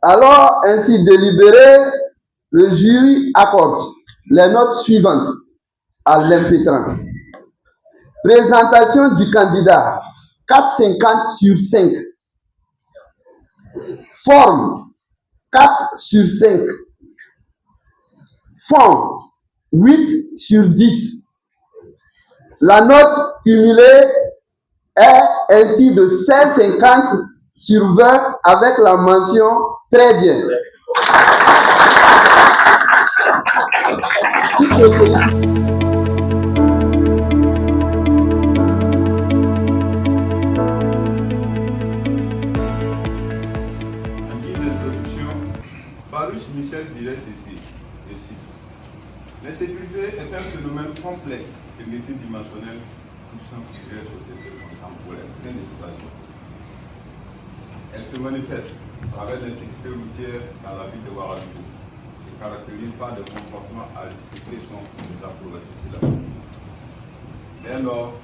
Alors, ainsi délibéré, le jury accorde les notes suivantes à l'impétrant. Présentation du candidat, 4,50 sur 5. Forme, 4 sur 5. Fond, 8 sur 10. La note cumulée est ainsi de 16,50 sur 20 avec la mention très bien. Baruch Michel dirait ceci, je cite: l'insécurité est un phénomène complexe et multidimensionnel touchant plusieurs sociétés contemporaines. Fin de citation. Elle se manifeste à travers l'insécurité routière dans la ville de Ouagadougou. Se caractérise par des comportements à respecter son désapprobation. Dès lors,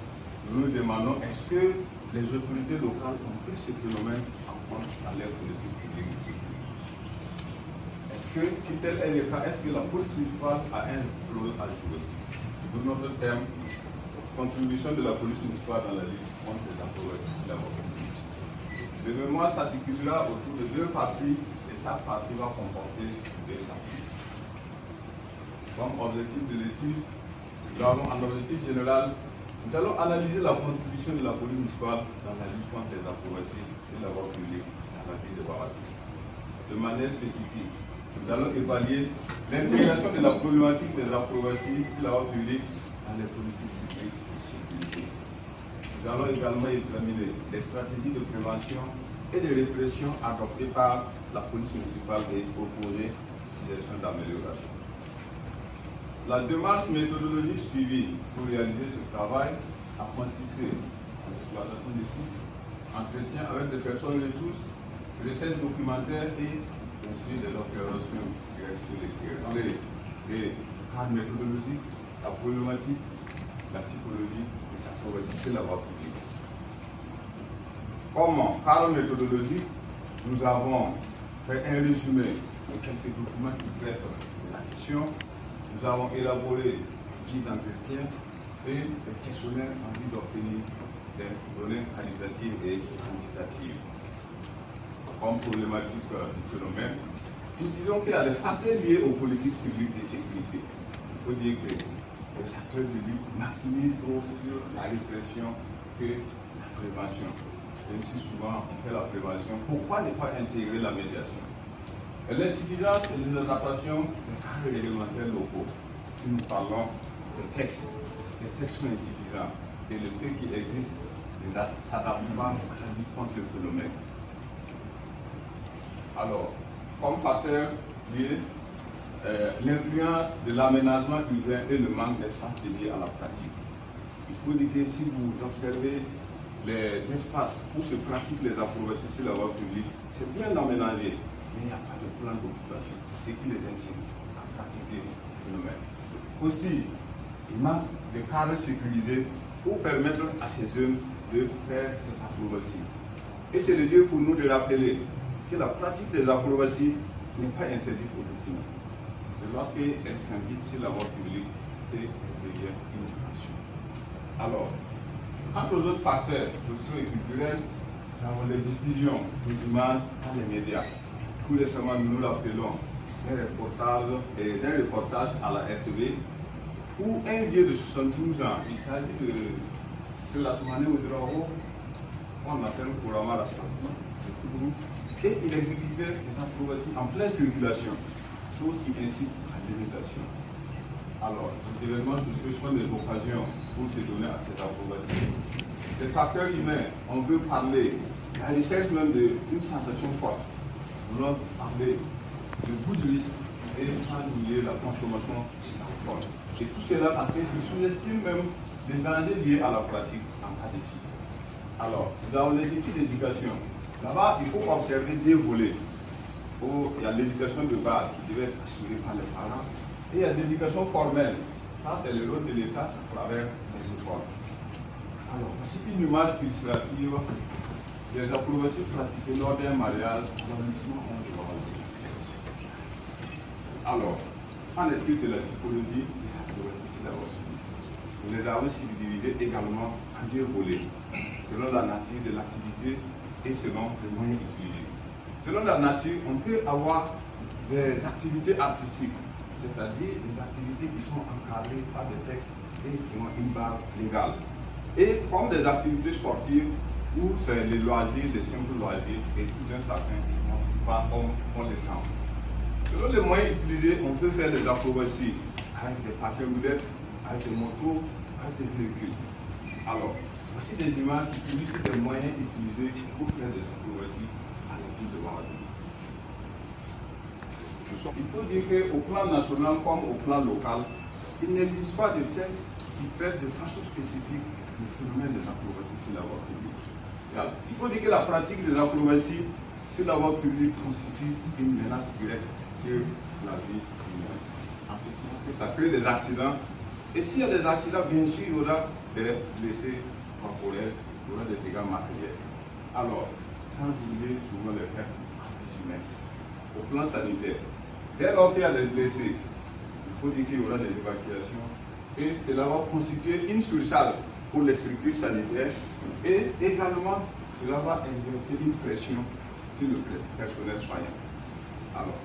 nous nous demandons, est-ce que les autorités locales ont pris ce phénomène en compte dans leur politique publique de sécurité? Est-ce que, si tel est le cas, est-ce que la police municipale a un rôle à jouer? D'où notre thème, contribution de la police municipale dans la lutte contre les approbations. Le mémoire s'articulera autour de deux parties et chaque partie va comporter deux chapitres. Comme objectif de l'étude, nous avons un objectif général. Nous allons analyser la contribution de la police municipale dans la lutte contre les approbations sur la voie publique dans la ville de Ouagadougou. De manière spécifique, nous allons évaluer l'intégration de la problématique des approbations sur la voie publique dans les politiques publiques de sécurité. Nous allons également examiner les stratégies de prévention et de répression adoptées par la police municipale et proposer suggestions d'amélioration. La démarche méthodologique suivie pour réaliser ce travail a consisté en l'exploitation des sites, entretien avec des personnes ressources, recherche documentaire et bien sûr des opérations directes sur les terrains. Les cadres méthodologiques, la problématique, la typologie et sa progressivité, la voie publique. Comment? Cadre méthodologique, nous avons fait un résumé de quelques documents qui traitent de la question. Nous avons élaboré des guides d'entretien et des questionnaires en vue d'obtenir des données qualitatives et quantitatives. Comme problématique du phénomène, nous disons qu'il y a des facteurs liés aux politiques publiques de sécurité. Il faut dire que les acteurs de lutte maximisent trop sur la répression que la prévention. Même si souvent on fait la prévention, pourquoi ne pas intégrer la médiation? L'insuffisance et l'inadaptation des cadres réglementaires locaux. Si nous parlons des textes sont insuffisants et le fait qu'il existe ne s'adapte pas à la lutte contre le phénomène. Alors, comme facteur lié, l'influence de l'aménagement urbain et le manque d'espace dédié à la pratique. Il faut dire que si vous observez les espaces où se pratiquent les approbations sur la voie publique, c'est bien aménagé, mais il n'y a pas de plan d'occupation. C'est ce qui les incite à pratiquer le phénomène. Aussi, il manque de cadres sécurisés pour permettre à ces jeunes de faire ces approbations. Et c'est le lieu pour nous de rappeler que la pratique des approbations n'est pas interdite aux documents. C'est lorsqu'elle s'invite sur la voie publique et elle devient une infraction. Alors, quant aux autres facteurs sociaux et culturels, nous avons les diffusions des images dans les médias. Tout récemment, nous l'appelons d'un reportage à la RTV où un vieux de 72 ans, il s'agit de Selasmane Ouedraogo, on appelle couramment la Stafou, et il exécutait des approbations en pleine circulation, chose qui incite à l'imitation. Alors, les événements sociaux sont des occasions pour se donner à ces approbations. Les facteurs humains, on veut parler, la recherche même d'une sensation forte. Nous allons parler de goût de risque et sans oublier la consommation d'alcool. Et tout cela parce qu'ils sous-estiment même les dangers liés à la pratique en cas de chute. Alors, nous avons les défis d'éducation. Là-bas, il faut observer deux volets. Il y a l'éducation de base qui devait être assurée par les parents. Et il y a l'éducation formelle. Ça, c'est le rôle de l'État à travers les écoles. Alors, voici une image illustrative des approbations pratiquées lors d'un mariage à l'arrondissement 11 de Ouagadougou. Alors, en est-il de la typologie des acrobaties syllabaires? Nous les avons subdivisées également en deux volets, selon la nature de l'activité et selon les moyens utilisés. Selon la nature, on peut avoir des activités artistiques, c'est-à-dire des activités qui sont encadrées par des textes et qui ont une base légale. Et comme des activités sportives où c'est les loisirs, les simples loisirs, et tout un chacun on les sent. Selon les moyens utilisés, on peut faire des acrobaties avec des patins roulettes, avec des motos, avec des véhicules. Alors, voici des images qui illustrent des moyens utilisés pour faire des acrobaties à la ville de Ouagadougou. Il faut dire qu'au plan national comme au plan local, il n'existe pas de texte qui traite de façon spécifique le phénomène des acrobaties sur la voie publique. Il faut dire que la pratique des acrobaties sur la voie publique constitue une menace directe sur la vie humaine. En ce sens que ça crée des accidents. Et s'il y a des accidents, bien sûr, il y aura des blessés corporels, il y aura des dégâts matériels. Alors, sans oublier souvent les pertes humaines. Au plan sanitaire, dès lors qu'il y a des blessés, il faut dire qu'il y aura des évacuations et cela va constituer une surcharge pour les structures sanitaires et également cela va exercer une pression sur le personnel soignant. Alors,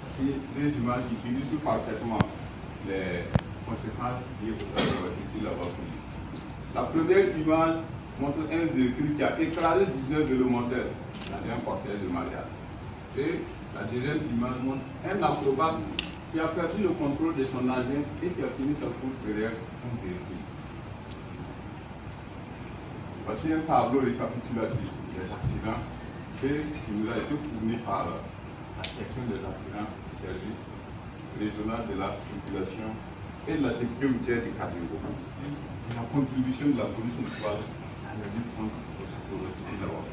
voici des images qui illustrent parfaitement les conséquences liées aux acrobaties sur la voie publique. La première image montre un véhicule qui a écrasé 19 vélomoteurs dans un cortège de mariage. Et la deuxième image montre un acrobate qui a perdu le contrôle de son agent et qui a fini sa course derrière un véhicule. Voici un tableau récapitulatif des accidents qui nous a été fourni par la section des accidents du service régional de la circulation et de la sécurité routière du Cameroun. La contribution de la police municipale à la lutte contre les acrobaties là-bas.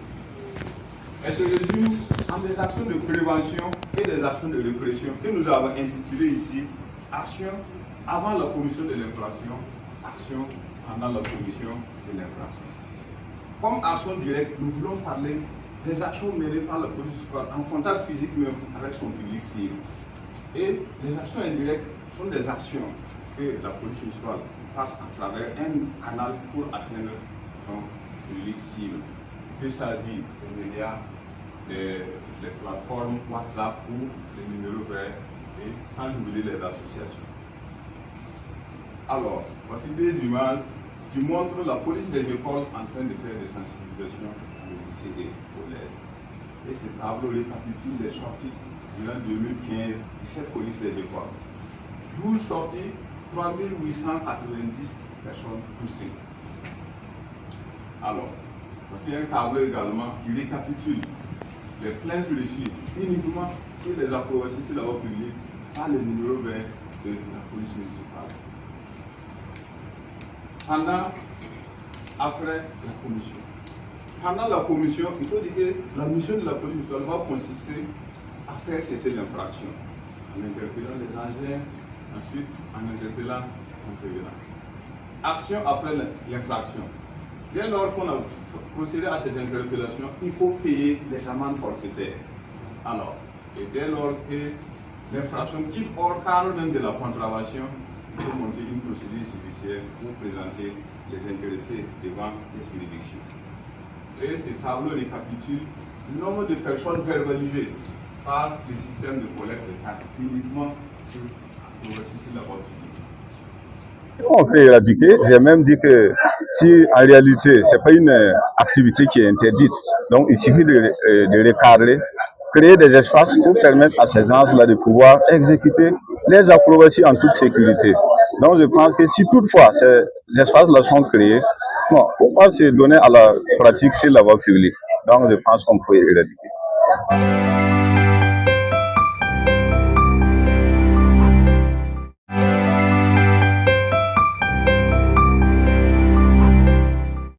Elle se résume en des actions de prévention et des actions de répression que nous avons intitulées ici actions avant la commission de l'infraction, actions pendant la commission de l'infraction. Comme action directe, nous voulons parler des actions menées par la police municipale en contact physique même avec son public cible. Et les actions indirectes sont des actions que la police municipale passe à travers un canal pour atteindre son public cible. Il s'agit des médias, des plateformes WhatsApp ou des numéros verts et sans oublier les associations. Alors, voici des images qui montrent la police des écoles en train de faire des sensibilisations au lycée et au collège. Et ce tableau récapitule les sorties durant 2015, 17 polices des écoles. 12 sorties, 3890 personnes poussées. Alors, voici un tableau également qui récapitule les plaintes reçues uniquement sur les acrobaties sur la voie publique par les numéros verts de la police municipale. Pendant, après la commission. Pendant la commission, il faut dire que la mission de la police municipale va consister à faire cesser l'infraction, en interpellant les engins, ensuite en interpellant les prévenants. Action après l'infraction. Dès lors qu'on a procédé à ces interpellations, il faut payer les amendes forfaitaires. Alors, et dès lors que l'infraction quitte hors cadre même de la contravention, il faut monter une procédure judiciaire pour présenter les intéressés devant les juridictions. Et ce tableau récapitule le nombre de personnes verbalisées par le système de collecte de taxes uniquement sur la voie publique. On peut éradiquer. J'ai même dit que si en réalité, ce n'est pas une activité qui est interdite, donc il suffit de recadrer, créer des espaces pour permettre à ces gens-là de pouvoir exécuter les acrobaties en toute sécurité. Donc je pense que si toutefois ces espaces-là sont créés, bon, pourquoi se donner à la pratique sur la voie publique? Donc je pense qu'on peut éradiquer.